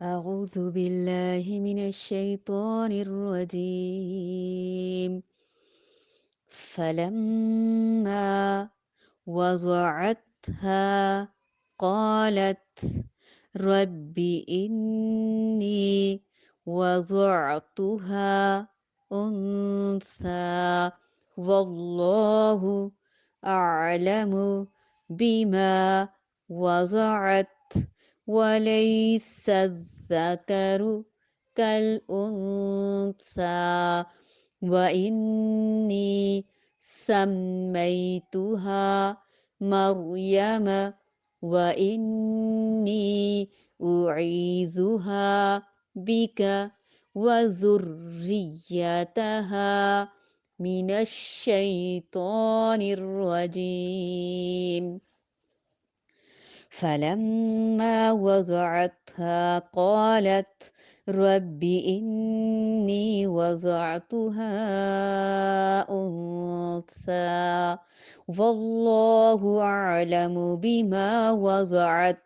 أعوذ بالله من الشيطان الرجيم فلما وضعتها قالت رب إني وضعتها أنثى والله أعلم بما وضعت وليس الذكر كالأنثى وإني سميتها مريم وإني أعيذها بك وذريتها من الشيطان الرجيم فلما وضعتها قالت رب إني وضعتها أنثى والله أعلم بما وضعت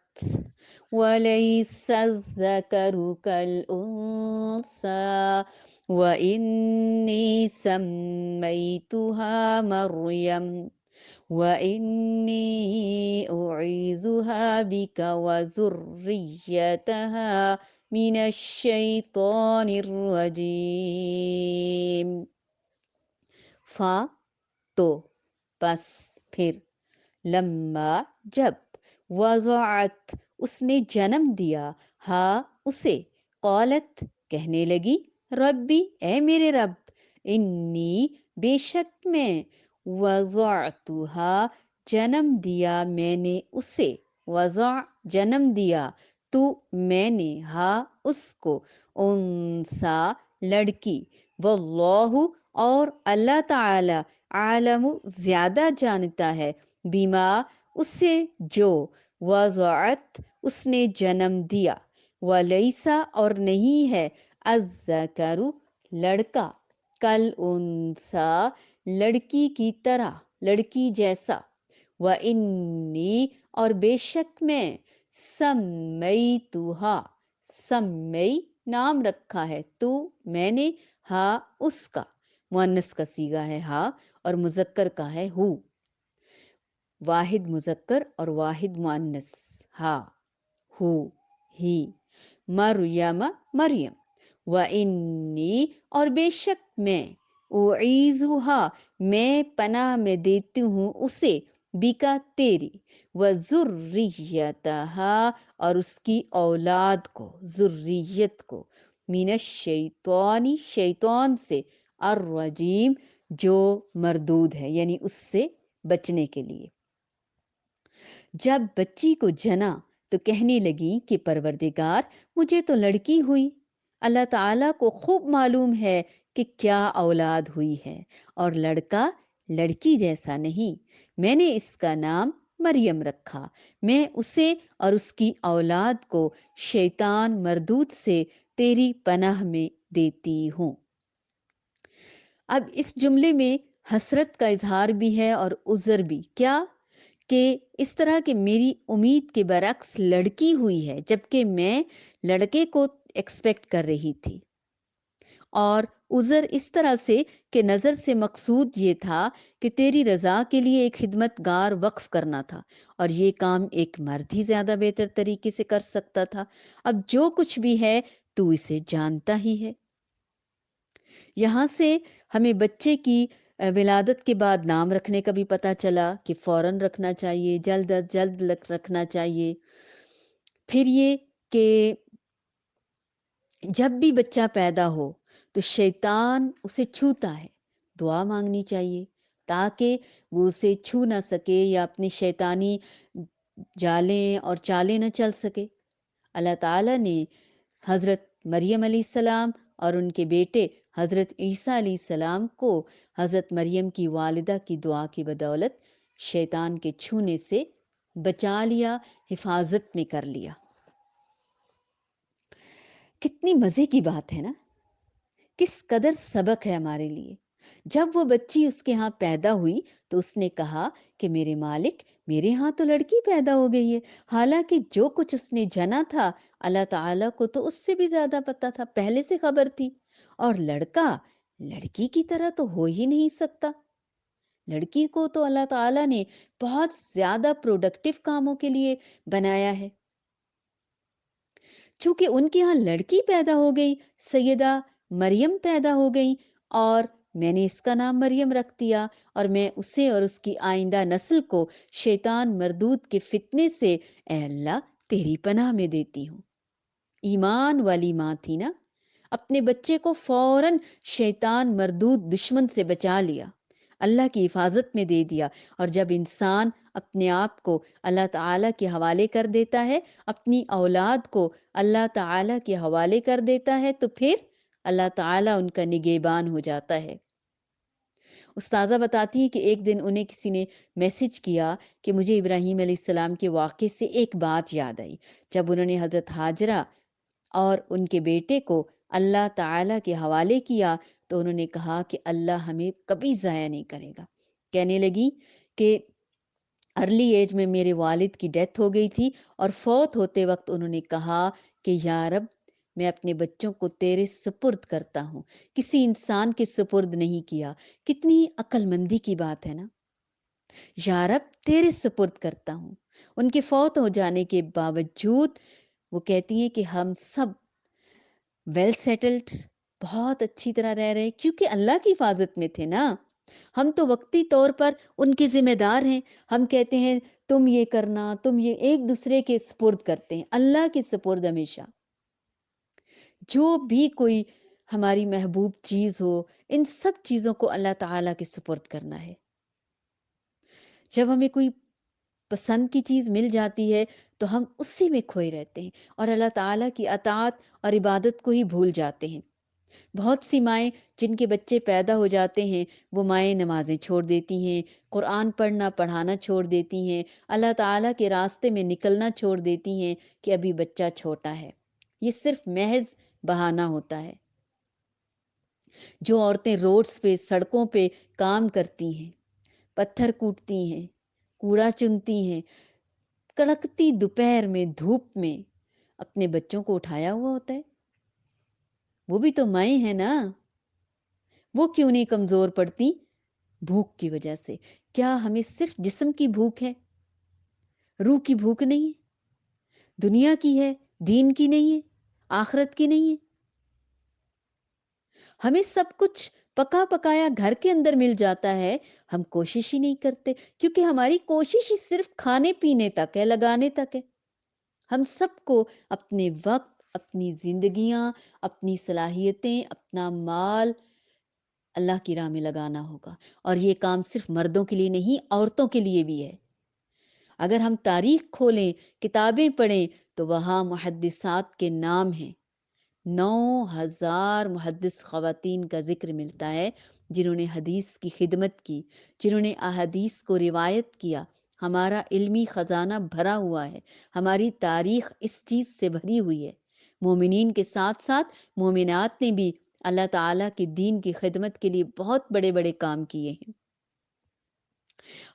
وليس الذكر كالأنثى وإني سميتها مريم وإني أعيذها بك وذريتها من الشيطان الرجيم فا تو پس پھر لما جب وضعت اس نے جنم دیا ہاں اسے قالت کہنے لگی ربی اے میرے رب انی بے شک میں وضعتها جنم دیا میں نے اسے وضع جنم دیا تو میں نے ہاں اس کو انسا لڑکی واللہ اور اللہ تعالی عالم زیادہ جانتا ہے بیما اس سے جو وضعت اس نے جنم دیا ولیسا اور نہیں ہے الذکر لڑکا کل انسا لڑکی کی طرح لڑکی جیسا وانی اور بے شک میں سمیتھا سمی نام رکھا ہے تو میں نے ہاں اس کا مؤنث کا صیغہ ہے ہاں اور مذکر کا ہے ہو واحد مذکر اور واحد مؤنث ہاں ہو ہی مریم مریم وانی اور بے شک میں اعیذھا میں پناہ میں دیتی ہوں اسے بکا تیری وذریتہا اور اس کی اولاد کو ذریت کو من الشیطانی شیطان سے الرجیم جو مردود ہے یعنی اس سے بچنے کے لیے جب بچی کو جنا تو کہنے لگی کہ پروردگار مجھے تو لڑکی ہوئی اللہ تعالیٰ کو خوب معلوم ہے کہ کیا اولاد ہوئی ہے اور لڑکا لڑکی جیسا نہیں میں نے اس کا نام مریم رکھا میں اسے اور اس کی اولاد کو شیطان مردود سے تیری پناہ میں دیتی ہوں اب اس جملے میں حسرت کا اظہار بھی ہے اور عذر بھی کیا کہ اس طرح کہ میری امید کے برعکس لڑکی ہوئی ہے جبکہ میں لڑکے کو ایکسپیکٹ کر رہی تھی اور عذر اس طرح سے کہ نظر سے مقصود یہ تھا کہ تیری رضا کے لیے ایک خدمت گار وقف کرنا تھا اور یہ کام ایک مرد ہی زیادہ بہتر طریقے سے کر سکتا تھا اب جو کچھ بھی ہے تو اسے جانتا ہی ہے یہاں سے ہمیں بچے کی ولادت کے بعد نام رکھنے کا بھی پتہ چلا کہ فوراً رکھنا چاہیے جلد از جلد رکھنا چاہیے پھر یہ کہ جب بھی بچہ پیدا ہو تو شیطان اسے چھوتا ہے دعا مانگنی چاہیے تاکہ وہ اسے چھو نہ سکے یا اپنی شیطانی جالیں اور چالیں نہ چل سکے اللہ تعالیٰ نے حضرت مریم علیہ السلام اور ان کے بیٹے حضرت عیسیٰ علیہ السلام کو حضرت مریم کی والدہ کی دعا کی بدولت شیطان کے چھونے سے بچا لیا حفاظت میں کر لیا کتنی مزے کی بات ہے نا کس قدر سبق ہے ہمارے لیے جب وہ بچی اس کے ہاں پیدا ہوئی تو اس نے کہا کہ میرے مالک، میرے ہاں تو لڑکی پیدا ہو گئی ہے، حالانکہ جو کچھ اس نے جنا تھا اللہ تعالیٰ کو تو اس سے بھی زیادہ پتا تھا، پہلے سے خبر تھی، اور لڑکا لڑکی کی طرح تو ہو ہی نہیں سکتا۔ لڑکی کو تو اللہ تعالیٰ نے بہت زیادہ پروڈکٹیو کاموں کے لیے بنایا ہے۔ چونکہ ان کے ہاں لڑکی پیدا ہو گئی، سیدہ مریم پیدا ہو گئی، اور میں نے اس کا نام مریم رکھ دیا، اور میں اسے اور اس کی آئندہ نسل کو شیطان مردود کے فتنے سے اے اللہ تیری پناہ میں دیتی ہوں۔ ایمان والی ماں تھی نا، اپنے بچے کو فوراً شیطان مردود دشمن سے بچا لیا، اللہ کی حفاظت میں دے دیا۔ اور جب انسان اپنے آپ کو اللہ تعالیٰ کے حوالے کر دیتا ہے، اپنی اولاد کو اللہ تعالیٰ کے حوالے کر دیتا ہے، تو پھر اللہ تعالیٰ ان کا نگہبان ہو جاتا ہے۔ استاذہ بتاتی ہیں کہ ایک دن انہیں کسی نے میسج کیا کہ مجھے ابراہیم علیہ السلام کے واقعے سے ایک بات یاد آئی۔ جب انہوں نے حضرت ہاجرہ اور ان کے بیٹے کو اللہ تعالیٰ کے حوالے کیا تو انہوں نے کہا کہ اللہ ہمیں کبھی ضائع نہیں کرے گا۔ کہنے لگی کہ ارلی ایج میں میرے والد کی ڈیتھ ہو گئی تھی، اور فوت ہوتے وقت انہوں نے کہا کہ یا رب میں اپنے بچوں کو تیرے سپرد کرتا ہوں، کسی انسان کے سپرد نہیں کیا۔ کتنی عقل مندی کی بات ہے نا، یا رب تیرے سپرد کرتا ہوں۔ ان کے فوت ہو جانے کے باوجود وہ کہتی ہیں کہ ہم سب ویل سیٹلڈ، بہت اچھی طرح رہ رہے، کیونکہ اللہ کی حفاظت میں تھے نا۔ ہم تو وقتی طور پر ان کے ذمہ دار ہیں، ہم کہتے ہیں تم یہ کرنا، تم یہ، ایک دوسرے کے سپرد کرتے ہیں، اللہ کے سپرد ہمیشہ۔ جو بھی کوئی ہماری محبوب چیز ہو، ان سب چیزوں کو اللہ تعالیٰ کے سپرد کرنا ہے۔ جب ہمیں کوئی پسند کی چیز مل جاتی ہے تو ہم اسی میں کھوئے رہتے ہیں اور اللہ تعالیٰ کی اطاعت اور عبادت کو ہی بھول جاتے ہیں۔ بہت سی مائیں جن کے بچے پیدا ہو جاتے ہیں، وہ مائیں نمازیں چھوڑ دیتی ہیں، قرآن پڑھنا پڑھانا چھوڑ دیتی ہیں، اللہ تعالیٰ کے راستے میں نکلنا چھوڑ دیتی ہیں کہ ابھی بچہ چھوٹا ہے۔ یہ صرف محض بہانہ ہوتا ہے۔ جو عورتیں روڈز پہ، سڑکوں پہ کام کرتی ہیں، پتھر کوٹتی ہیں، کوڑا چنتی ہیں، کڑکتی دوپہر میں دھوپ میں اپنے بچوں کو اٹھایا ہوا ہوتا ہے، وہ بھی تو مائیں ہیں نا۔ وہ کیوں نہیں کمزور پڑتی؟ بھوک کی وجہ سے۔ کیا ہمیں صرف جسم کی بھوک ہے، روح کی بھوک نہیں ہے؟ دنیا کی ہے، دین کی نہیں ہے، آخرت کی نہیں ہے؟ ہمیں سب کچھ پکا پکایا گھر کے اندر مل جاتا ہے، ہم کوشش ہی نہیں کرتے، کیونکہ ہماری کوشش ہی صرف کھانے پینے تک ہے، لگانے تک ہے۔ ہم سب کو اپنے وقت، اپنی زندگیاں، اپنی صلاحیتیں، اپنا مال اللہ کی راہ میں لگانا ہوگا، اور یہ کام صرف مردوں کے لیے نہیں، عورتوں کے لیے بھی ہے۔ اگر ہم تاریخ کھولیں، کتابیں پڑھیں، تو وہاں محدثات کے نام ہیں۔ 9,000 محدث خواتین کا ذکر ملتا ہے جنہوں نے حدیث کی خدمت کی، جنہوں نے احادیث کو روایت کیا۔ ہمارا علمی خزانہ بھرا ہوا ہے، ہماری تاریخ اس چیز سے بھری ہوئی ہے۔ مومنین کے ساتھ ساتھ مومنات نے بھی اللہ تعالیٰ کے دین کی خدمت کے لیے بہت بڑے بڑے کام کیے ہیں۔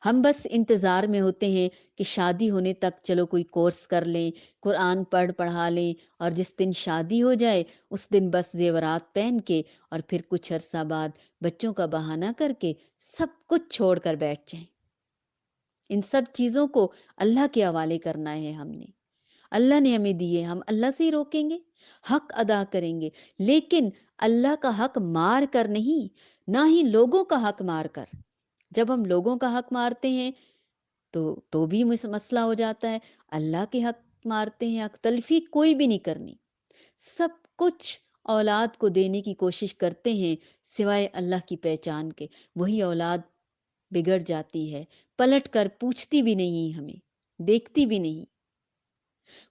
ہم بس انتظار میں ہوتے ہیں کہ شادی ہونے تک چلو کوئی کورس کر لیں، قرآن پڑھا لیں، اور جس دن شادی ہو جائے اس دن بس زیورات پہن کے اور پھر کچھ عرصہ بعد بچوں کا بہانہ کر کے سب کچھ چھوڑ کر بیٹھ جائیں۔ ان سب چیزوں کو اللہ کے حوالے کرنا ہے ہم نے۔ اللہ نے ہمیں دیے، ہم اللہ سے ہی روکیں گے، حق ادا کریں گے، لیکن اللہ کا حق مار کر نہیں، نہ ہی لوگوں کا حق مار کر۔ جب ہم لوگوں کا حق مارتے ہیں تو بھی مسئلہ ہو جاتا ہے۔ اللہ کے حق مارتے ہیں، حق تلفی کوئی بھی نہیں کرنی۔ سب کچھ اولاد کو دینے کی کوشش کرتے ہیں سوائے اللہ کی پہچان کے، وہی اولاد بگڑ جاتی ہے، پلٹ کر پوچھتی بھی نہیں، ہمیں دیکھتی بھی نہیں،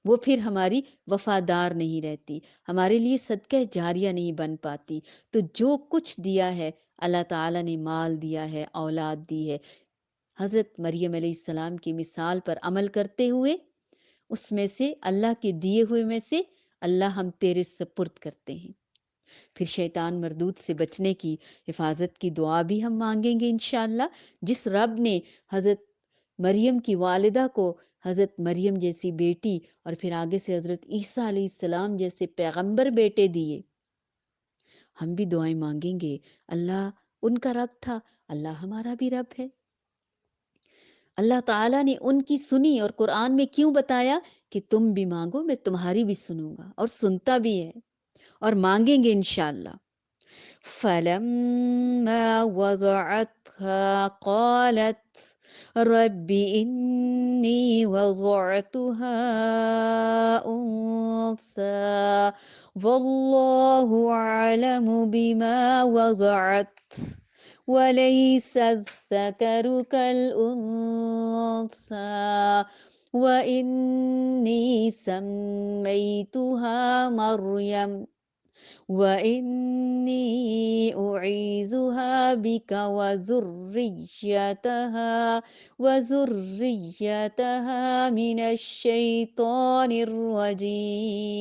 وہ پھر ہماری وفادار نہیں رہتی، ہمارے لیے صدقہ جاریہ نہیں بن پاتی۔ تو جو کچھ دیا ہے اللہ تعالیٰ نے، مال دیا ہے، اولاد دی ہے، حضرت مریم علیہ السلام کی مثال پر عمل کرتے ہوئے اس میں سے، اللہ کے دیے ہوئے میں سے، اللہ ہم تیرے سپرد کرتے ہیں۔ پھر شیطان مردود سے بچنے کی حفاظت کی دعا بھی ہم مانگیں گے انشاءاللہ۔ جس رب نے حضرت مریم کی والدہ کو حضرت مریم جیسی بیٹی اور پھر آگے سے حضرت عیسیٰ علیہ السلام جیسے پیغمبر بیٹے دیے، ہم بھی دعائیں مانگیں گے۔ اللہ ان کا رب تھا، اللہ ہمارا بھی رب ہے۔ اللہ تعالیٰ نے ان کی سنی، اور قرآن میں کیوں بتایا کہ تم بھی مانگو میں تمہاری بھی سنوں گا، اور سنتا بھی ہے، اور مانگیں گے انشاءاللہ۔ فَلَمَّا وَضَعَتْهَا قَالَتْ رَبِّ إِنِّي وَضَعْتُهَا أُنثَىٰ وَاللَّهُ أَعْلَمُ بِمَا وَضَعَتْ وَلَيْسَ الذَّكَرُ كَالْأُنثَىٰ وَإِنِّي سَمَّيْتُهَا مَرْيَمَ وَإِنِّي أُعِيذُهَا بِكَ وَذُرِّيَّتَهَا مِنَ الشَّيْطَانِ الرَّجِيمِ